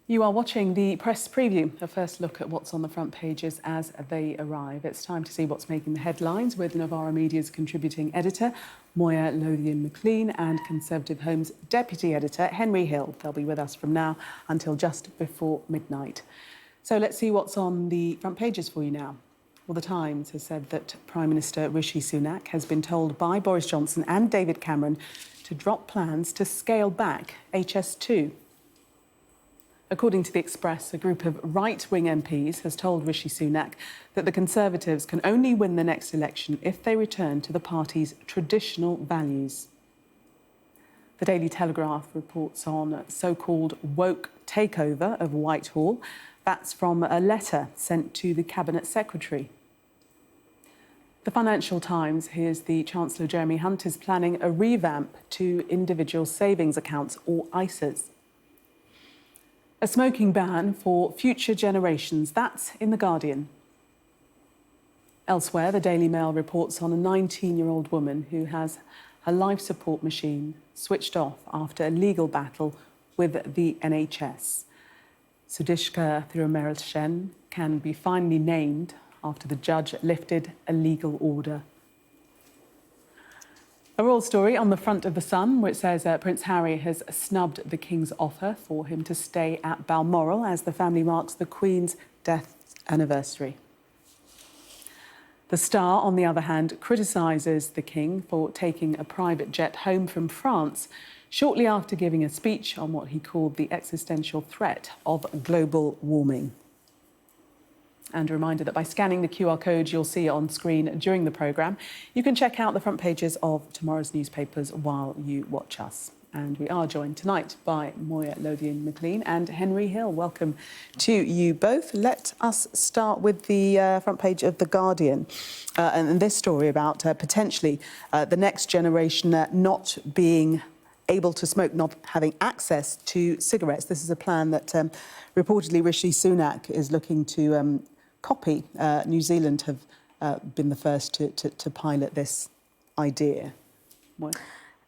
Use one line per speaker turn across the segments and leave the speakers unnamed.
You are watching the press preview, a first look at what's on the front pages as they arrive. It's time to see what's making the headlines with Novara Media's contributing editor, Moya Lothian-McLean, and Conservative Home's deputy editor, Henry Hill. They'll be with us from now until just before midnight. So let's see what's on the front pages for you now. Well, The Times has said that Prime Minister Rishi Sunak has been told by Boris Johnson and David Cameron to drop plans to scale back HS2. According to The Express, a group of right-wing MPs has told Rishi Sunak that the Conservatives can only win the next election if they return to the party's traditional values. The Daily Telegraph reports on a so-called woke takeover of Whitehall. That's from a letter sent to the Cabinet Secretary. The Financial Times hears the Chancellor Jeremy Hunt is planning a revamp to individual savings accounts, or ISAs. A smoking ban for future generations, that's in The Guardian. Elsewhere, the Daily Mail reports on a 19-year-old woman who has her life support machine switched off after a legal battle with the NHS. Sudishka Thirumerelchen can be finally named after the judge lifted a legal order. A royal story on the front of The Sun, which says Prince Harry has snubbed the King's offer for him to stay at Balmoral as the family marks the Queen's death anniversary. The Star, on the other hand, criticises the King for taking a private jet home from France shortly after giving a speech on what he called the existential threat of global warming. And a reminder that by scanning the QR code you'll see on screen during the programme, you can check out the front pages of tomorrow's newspapers while you watch us. And we are joined tonight by Moya Lothian-McLean and Henry Hill. Welcome to you both. Let us start with the front page of The Guardian and this story about potentially the next generation not being able to smoke, not having access to cigarettes. This is a plan that reportedly Rishi Sunak is looking to copy. New Zealand have been the first to pilot this idea. What?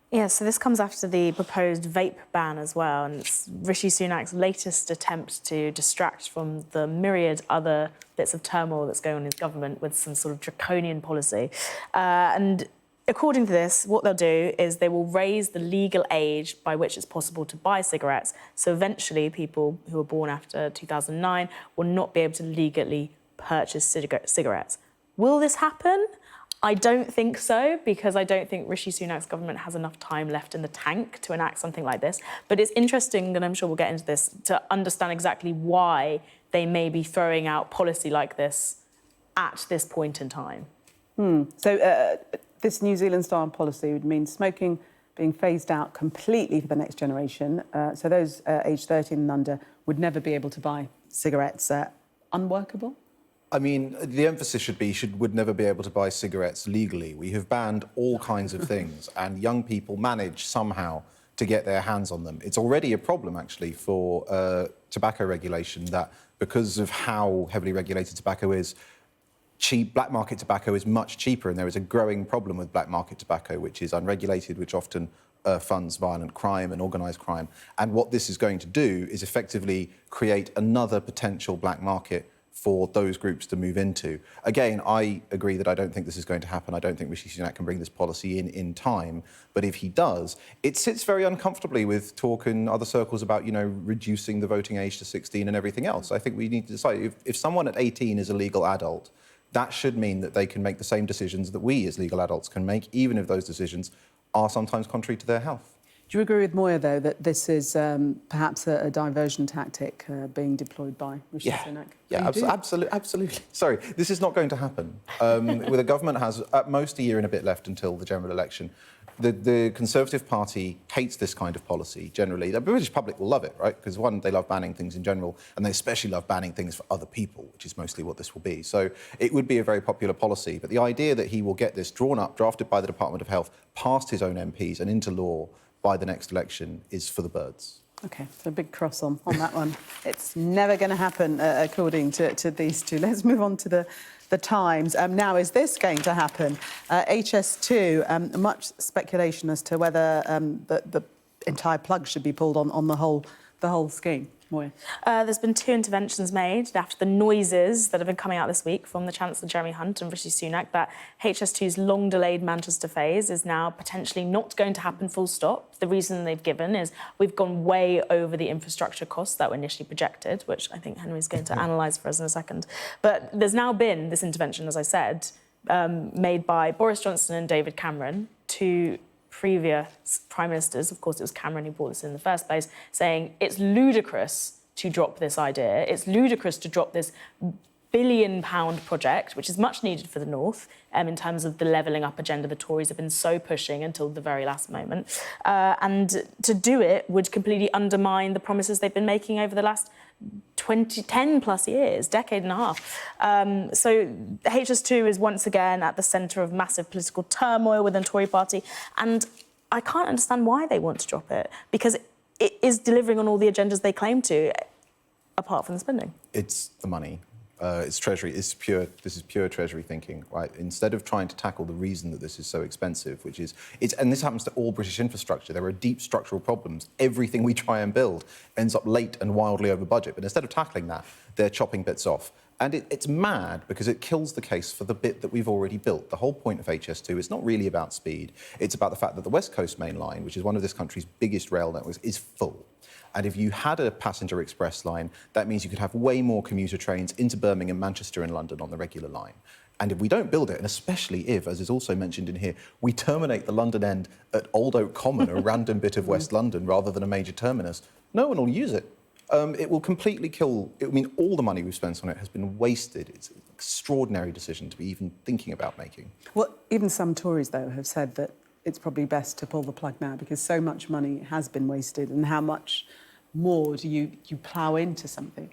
Yeah, so this comes after the proposed vape ban as well, and it's Rishi Sunak's latest attempt to distract from the myriad other bits of turmoil that's going on in his government with some sort of draconian policy. And according to this, what they'll do is they will raise the legal age by which it's possible to buy cigarettes. So eventually people who were born after 2009 will not be able to legally purchase cigarettes. Will this happen? I don't think so, because I don't think Rishi Sunak's government has enough time left in the tank to enact something like this. But it's interesting, and I'm sure we'll get into this, to understand exactly why they may be throwing out policy like this at this point in time.
So this New Zealand-style policy would mean smoking being phased out completely for the next generation. So those aged 13 and under would never be able to buy cigarettes. Unworkable?
I mean, the emphasis should be would never be able to buy cigarettes legally. We have banned all kinds of things, and young people manage somehow to get their hands on them. It's already a problem, actually, for tobacco regulation, that because of how heavily regulated tobacco is, cheap black market tobacco is much cheaper, and there is a growing problem with black market tobacco, which is unregulated, which often funds violent crime and organised crime. And what this is going to do is effectively create another potential black market for those groups to move into. Again, I agree that I don't think this is going to happen. I don't think Rishi Sunak can bring this policy in time. But if he does, it sits very uncomfortably with talk in other circles about, you know, reducing the voting age to 16 and everything else. I think we need to decide if someone at 18 is a legal adult, that should mean that they can make the same decisions that we as legal adults can make, even if those decisions are sometimes contrary to their health.
Do you agree with Moya, though, that this is perhaps a diversion tactic being deployed by Rishi Sunak?
Yeah, absolutely. Sorry, this is not going to happen. With a government has at most a year and a bit left until the general election. The Conservative Party hates this kind of policy, generally. The British public will love it, right? Because, one, they love banning things in general, and they especially love banning things for other people, which is mostly what this will be. So it would be a very popular policy. But the idea that he will get this drawn up, drafted by the Department of Health, past his own MPs and into law by the next election is for the birds.
OK, so a big cross on that one. It's never going to happen, according to these two. Let's move on to the Times. Now, is this going to happen? HS2, much speculation as to whether the entire plug should be pulled on the whole scheme. Moya.
There's been 2 interventions made after the noises that have been coming out this week from the Chancellor Jeremy Hunt and Rishi Sunak that HS2's long-delayed Manchester phase is now potentially not going to happen full stop. The reason they've given is we've gone way over the infrastructure costs that were initially projected, which I think Henry's going to analyse for us in a second. But there's now been this intervention, as I said, made by Boris Johnson and David Cameron, 2 previous prime ministers, of course it was Cameron who brought this in the first place, saying it's ludicrous to drop this idea, it's ludicrous to drop this £1 billion project, which is much needed for the North, in terms of the levelling up agenda the Tories have been so pushing until the very last moment. And to do it would completely undermine the promises they've been making over the last 10 plus years, decade and a half. So HS2 is once again at the centre of massive political turmoil within the Tory party. And I can't understand why they want to drop it, because it is delivering on all the agendas they claim to, apart from the spending.
It's the money. It's Treasury. This is pure Treasury thinking, right? Instead of trying to tackle the reason that this is so expensive, which is, and this happens to all British infrastructure. There are deep structural problems. Everything we try and build ends up late and wildly over budget. But instead of tackling that, they're chopping bits off. And it's mad because it kills the case for the bit that we've already built. The whole point of HS2 is not really about speed. It's about the fact that the West Coast Main Line, which is one of this country's biggest rail networks, is full. And if you had a passenger express line, that means you could have way more commuter trains into Birmingham, Manchester and London on the regular line. And if we don't build it, and especially if, as is also mentioned in here, we terminate the London end at Old Oak Common, a random bit of West London, rather than a major terminus, no one will use it. It will completely kill... I mean, all the money we've spent on it has been wasted. It's an extraordinary decision to be even thinking about making.
Well, even some Tories, though, have said that it's probably best to pull the plug now because so much money has been wasted, and how much more do you plough into something?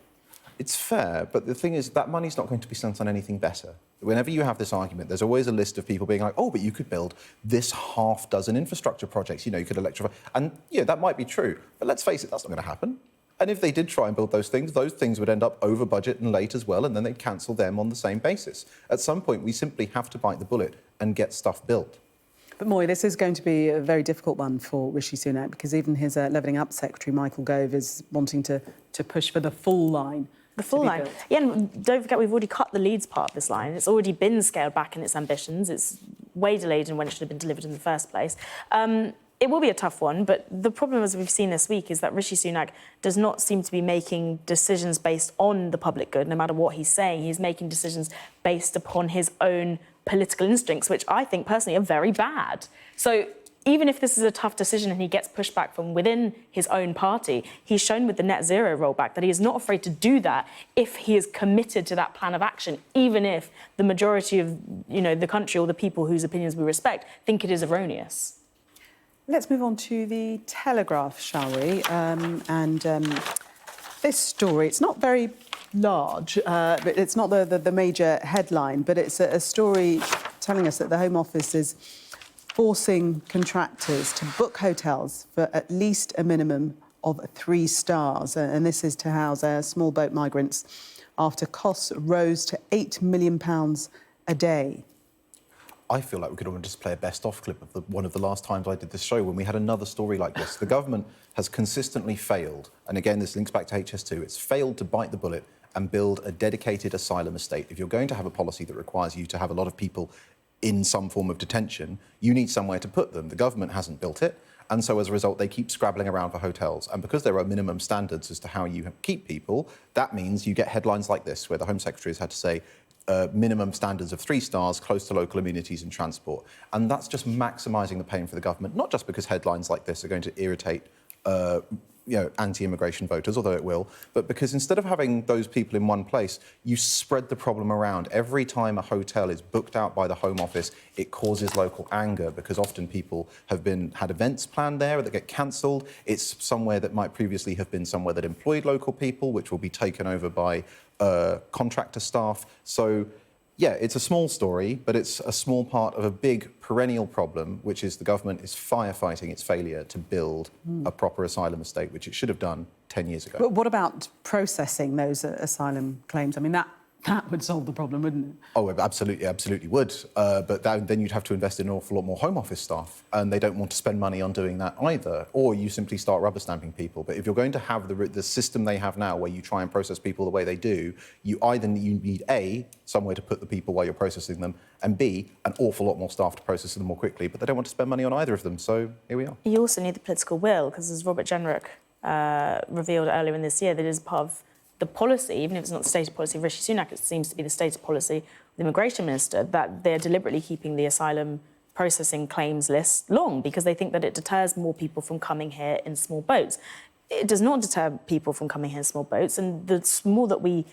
It's fair, but the thing is that money's not going to be spent on anything better. Whenever you have this argument, there's always a list of people being like, oh, but you could build this half dozen infrastructure projects, you know, you could electrify. And, yeah, that might be true, but let's face it, that's not going to happen. And if they did try and build those things would end up over budget and late as well, and then they'd cancel them on the same basis. At some point, we simply have to bite the bullet and get stuff built.
But Moya, this is going to be a very difficult one for Rishi Sunak because even his Levelling Up Secretary, Michael Gove, is wanting to push for the full line.
The full line.
Built.
Yeah, and don't forget, we've already cut the Leeds part of this line. It's already been scaled back in its ambitions. It's way delayed in when it should have been delivered in the first place. It will be a tough one, but the problem, as we've seen this week, is that Rishi Sunak does not seem to be making decisions based on the public good, no matter what he's saying. He's making decisions based upon his own political instincts, which I think personally are very bad. So even if this is a tough decision and he gets pushback from within his own party, he's shown with the net zero rollback that he is not afraid to do that if he is committed to that plan of action, even if the majority of, you know, the country or the people whose opinions we respect think it is erroneous.
Let's move on to the Telegraph, shall we? This story, it's not very large, but it's not the major headline, but it's a story telling us that the Home Office is forcing contractors to book hotels for at least a minimum of 3 stars. And this is to house small boat migrants after costs rose to £8 million a day.
I feel like we could almost just play a best-of clip of one of the last times I did this show when we had another story like this. The government has consistently failed, and again, this links back to HS2, it's failed to bite the bullet and build a dedicated asylum estate. If you're going to have a policy that requires you to have a lot of people in some form of detention, you need somewhere to put them. The government hasn't built it, and so as a result, they keep scrabbling around for hotels. And because there are minimum standards as to how you keep people, that means you get headlines like this, where the Home Secretary has had to say, minimum standards of 3 stars, close to local amenities and transport. And that's just maximising the pain for the government, not just because headlines like this are going to irritate anti-immigration voters, although it will, but because instead of having those people in one place, you spread the problem around. Every time a hotel is booked out by the Home Office, it causes local anger because often people have had events planned there that get cancelled. It's somewhere that might previously have been somewhere that employed local people, which will be taken over by contractor staff. So, yeah, it's a small story, but it's a small part of a big perennial problem, which is the government is firefighting its failure to build a proper asylum estate, which it should have done 10 years ago.
But what about processing those asylum claims? I mean, that That would solve the problem, wouldn't it?
Oh, it absolutely would. But then you'd have to invest in an awful lot more Home Office staff, and they don't want to spend money on doing that either. Or you simply start rubber stamping people. But if you're going to have the system they have now, where you try and process people the way they do, you need A, somewhere to put the people while you're processing them, and B, an awful lot more staff to process them more quickly. But they don't want to spend money on either of them. So here we are.
You also need the political will, because as Robert Jenrick revealed earlier in this year, that is part of the policy, even if it's not the stated policy of Rishi Sunak, it seems to be the stated policy of the immigration minister, that they're deliberately keeping the asylum processing claims list long because they think that it deters more people from coming here in small boats. It does not deter people from coming here in small boats, and the more that we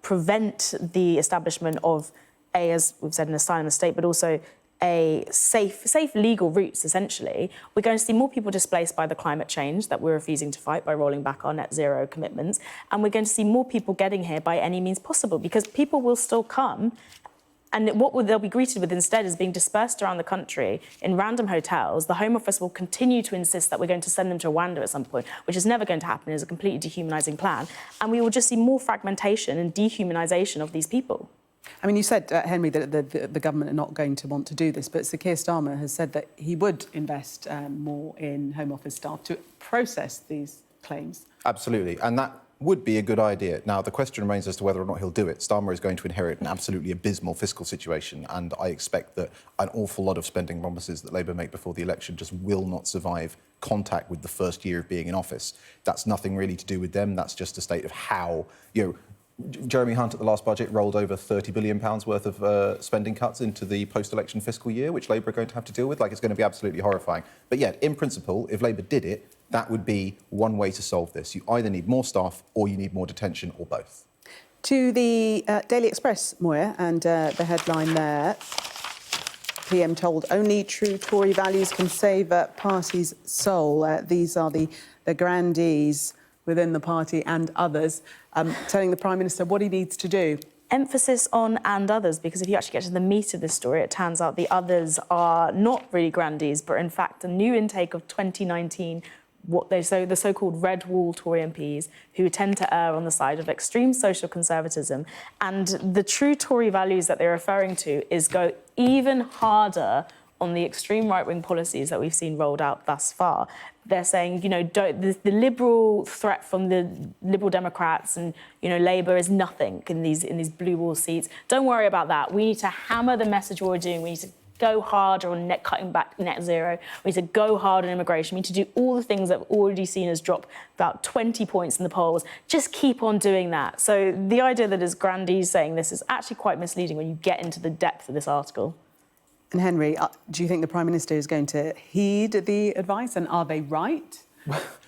prevent the establishment of, as we've said, an asylum estate, but also a safe legal routes, essentially, we're going to see more people displaced by the climate change that we're refusing to fight by rolling back our net zero commitments. And we're going to see more people getting here by any means possible, because people will still come. And what they'll be greeted with instead is being dispersed around the country in random hotels. The Home Office will continue to insist that we're going to send them to Rwanda at some point, which is never going to happen. It is a completely dehumanising plan. And we will just see more fragmentation and dehumanisation of these people.
I mean, you said, Henry, that the government are not going to want to do this, but Sir Keir Starmer has said that he would invest more in Home Office staff to process these claims.
Absolutely, and that would be a good idea. Now, the question remains as to whether or not he'll do it. Starmer is going to inherit an absolutely abysmal fiscal situation, and I expect that an awful lot of spending promises that Labour make before the election just will not survive contact with the first year of being in office. That's nothing really to do with them. That's just a state of how, Jeremy Hunt at the last budget rolled over £30 billion worth of spending cuts into the post-election fiscal year, which Labour are going to have to deal with. It's going to be absolutely horrifying. But yet, in principle, if Labour did it, that would be one way to solve this. You either need more staff or you need more detention, or both.
To the Daily Express, Moya, and the headline there, PM told only true Tory values can save a party's soul. These are the grandees within the party and others, telling the Prime Minister what he needs to do.
Emphasis on "and others," because if you actually get to the meat of this story, it turns out the others are not really grandees, but in fact a new intake of 2019, the so-called red wall Tory MPs, who tend to err on the side of extreme social conservatism. And the true Tory values that they're referring to is go even harder on the extreme right-wing policies that we've seen rolled out thus far. They're saying, the liberal threat from the Liberal Democrats and, Labour is nothing in these blue wall seats. Don't worry about that. We need to hammer the message we're doing. We need to go harder on cutting back net zero. We need to go hard on immigration. We need to do all the things that we've already seen us drop about 20 points in the polls. Just keep on doing that. So the idea that as grandees saying this is actually quite misleading when you get into the depth of this article.
And Henry, do you think the Prime Minister is going to heed the advice, and are they right?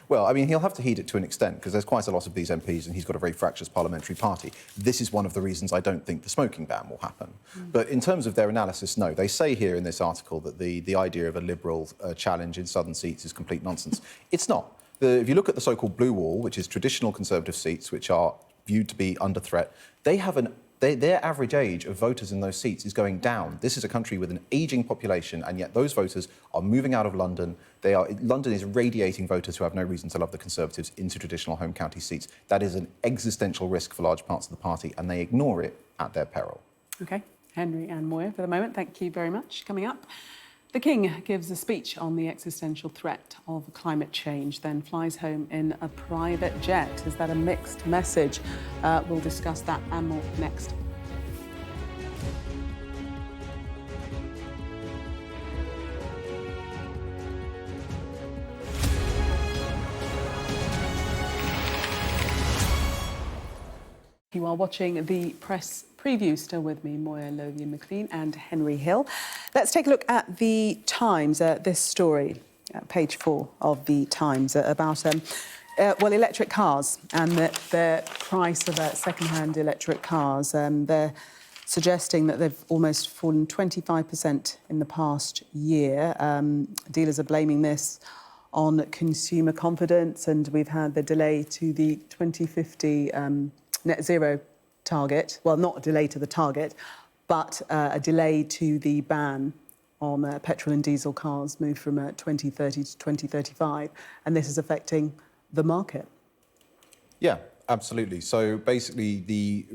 Well, I mean, he'll have to heed it to an extent, because there's quite a lot of these MPs and he's got a very fractious parliamentary party. This is one of the reasons I don't think the smoking ban will happen. But in terms of their analysis, no. They say here in this article that the idea of a Liberal challenge in southern seats is complete nonsense. It's not. If you look at the so-called blue wall, which is traditional Conservative seats, which are viewed to be under threat, they have their average age of voters in those seats is going down. This is a country with an ageing population, and yet those voters are moving out of London. London is radiating voters who have no reason to love the Conservatives into traditional home county seats. That is an existential risk for large parts of the party, and they ignore it at their peril.
OK, Henry and Moya for the moment. Thank you very much. Coming up, the King gives a speech on the existential threat of climate change, then flies home in a private jet. Is that a mixed message? We'll discuss that and more next. You are watching the press preview. Still with me, Moya Lothian-McLean and Henry Hill. Let's take a look at the Times, this story, page 4 of the Times, about electric cars and the price of second-hand electric cars. They're suggesting that they've almost fallen 25% in the past year. Dealers are blaming this on consumer confidence, and we've had the delay to the 2050 net zero target. Well, not a delay to the target, but a delay to the ban on petrol and diesel cars, moved from 2030 to 2035. And this is affecting the market.
Yeah, Absolutely. So basically,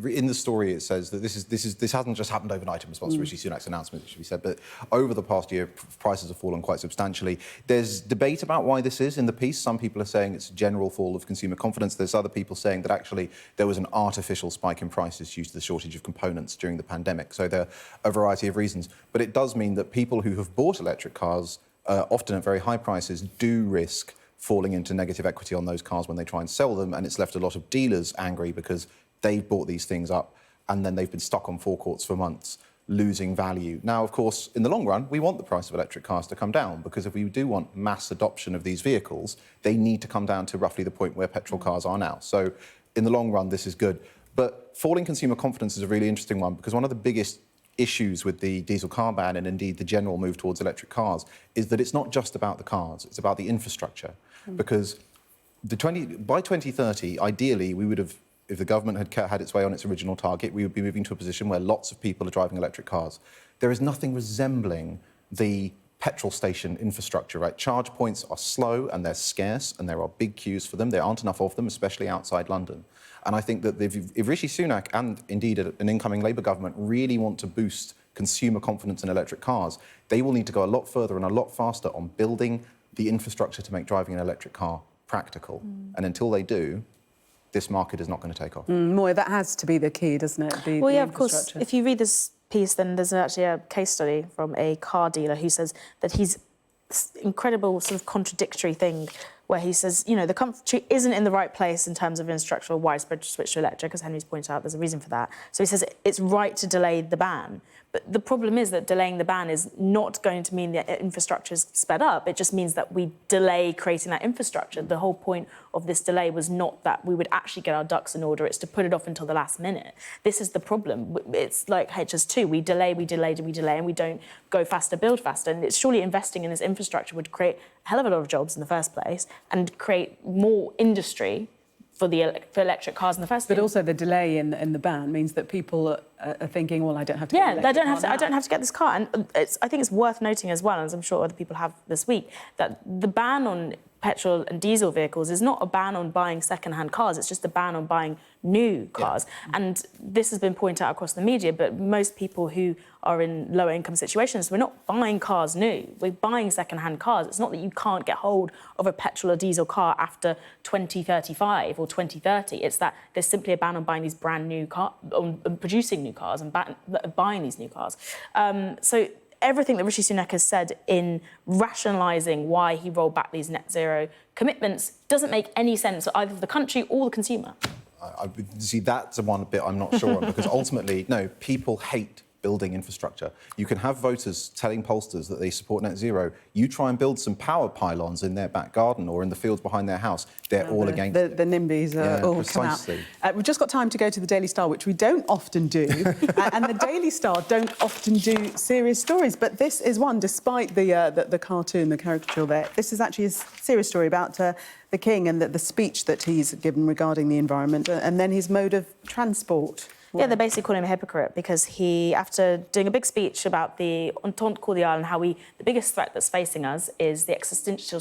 in the story it says that this hasn't just happened overnight in response to Rishi Sunak's announcement, it should be said, but over the past year, prices have fallen quite substantially. There's debate about why this is in the piece. Some people are saying it's a general fall of consumer confidence. There's other people saying that actually there was an artificial spike in prices due to the shortage of components during the pandemic. So there are a variety of reasons. But it does mean that people who have bought electric cars, often at very high prices, do risk falling into negative equity on those cars when they try and sell them, and it's left a lot of dealers angry because they've bought these things up and then they've been stuck on forecourts for months, losing value. Now, of course, in the long run, we want the price of electric cars to come down, because if we do want mass adoption of these vehicles, they need to come down to roughly the point where petrol cars are now. So in the long run, this is good. But falling consumer confidence is a really interesting one, because one of the biggest issues with the diesel car ban and indeed the general move towards electric cars is that it's not just about the cars, it's about the infrastructure. Because by 2030, ideally, we would have, if the government had its way on its original target, we would be moving to a position where lots of people are driving electric cars. There is nothing resembling the petrol station infrastructure, right? Charge points are slow and they're scarce and there are big queues for them. There aren't enough of them, especially outside London. And I think that if Rishi Sunak and indeed an incoming Labour government really want to boost consumer confidence in electric cars, they will need to go a lot further and a lot faster on building the infrastructure to make driving an electric car practical. And until they do, this market is not going to take off.
Moya, that has to be the key, doesn't it?
Well, yeah, of course. If you read this piece, then there's actually a case study from a car dealer who says that he's this incredible sort of contradictory thing where he says, you know, the country isn't in the right place in terms of infrastructure or widespread switch to electric, as Henry's pointed out, there's a reason for that. So he says it's right to delay the ban. But the problem is that delaying the ban is not going to mean that infrastructure is sped up. It just means that we delay creating that infrastructure. The whole point of this delay was not that we would actually get our ducks in order, it's to put it off until the last minute. This is the problem. It's like HS2, we delay, and we don't go faster, build faster. And it's surely investing in this infrastructure would create a hell of a lot of jobs in the first place and create more industry for electric cars in the first place.
But also the delay in the ban means that people are thinking, well, I don't have to get an
I
electric
don't have to get this car. And I think it's worth noting as well, as I'm sure other people have this week, that the ban on petrol and diesel vehicles is not a ban on buying second-hand cars, it's just a ban on buying new cars. Yeah. And this has been pointed out across the media, but most people who are in lower income situations, we're not buying cars new, we're buying second-hand cars. It's not that you can't get hold of a petrol or diesel car after 2035 or 2030, it's that there's simply a ban on buying these brand new cars, on producing new cars and buying these new cars. So everything that Rishi Sunak has said in rationalising why he rolled back these net zero commitments doesn't make any sense for either the country or the consumer.
See, that's the one bit I'm not sure on, because ultimately, no, people hate building infrastructure. You can have voters telling pollsters that they support net zero. You try and build some power pylons in their back garden or in the fields behind their house, they're all against it.
The NIMBYs are all
precisely.
come out. We've just got time to go to the Daily Star, which we don't often do. And the Daily Star don't often do serious stories, but this is one, despite the cartoon, the caricature there. This is actually a serious story about the King and the speech that he's given regarding the environment and then his mode of transport.
Yeah, they're basically calling him a hypocrite because he, after doing a big speech about the Entente Cordiale and how the biggest threat that's facing us is the existential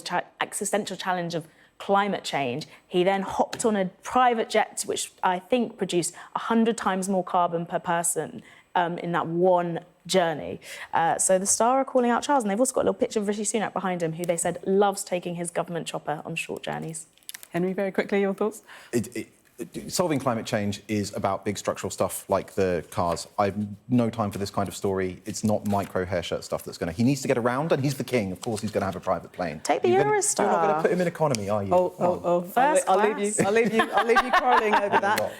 challenge of climate change, he then hopped on a private jet, which I think produced 100 times more carbon per person in that one journey. So the Star are calling out Charles, and they've also got a little picture of Rishi Sunak behind him, who they said loves taking his government chopper on short journeys.
Henry, very quickly, your thoughts?
Solving climate change is about big structural stuff like the cars. I've no time for this kind of story. It's not micro hair shirt stuff that's going to... He needs to get around, and he's the king. Of course, he's going to have a private plane.
Take the Eurostar.
You're not going to put him in economy, are you?
I'll leave you quarrelling over that.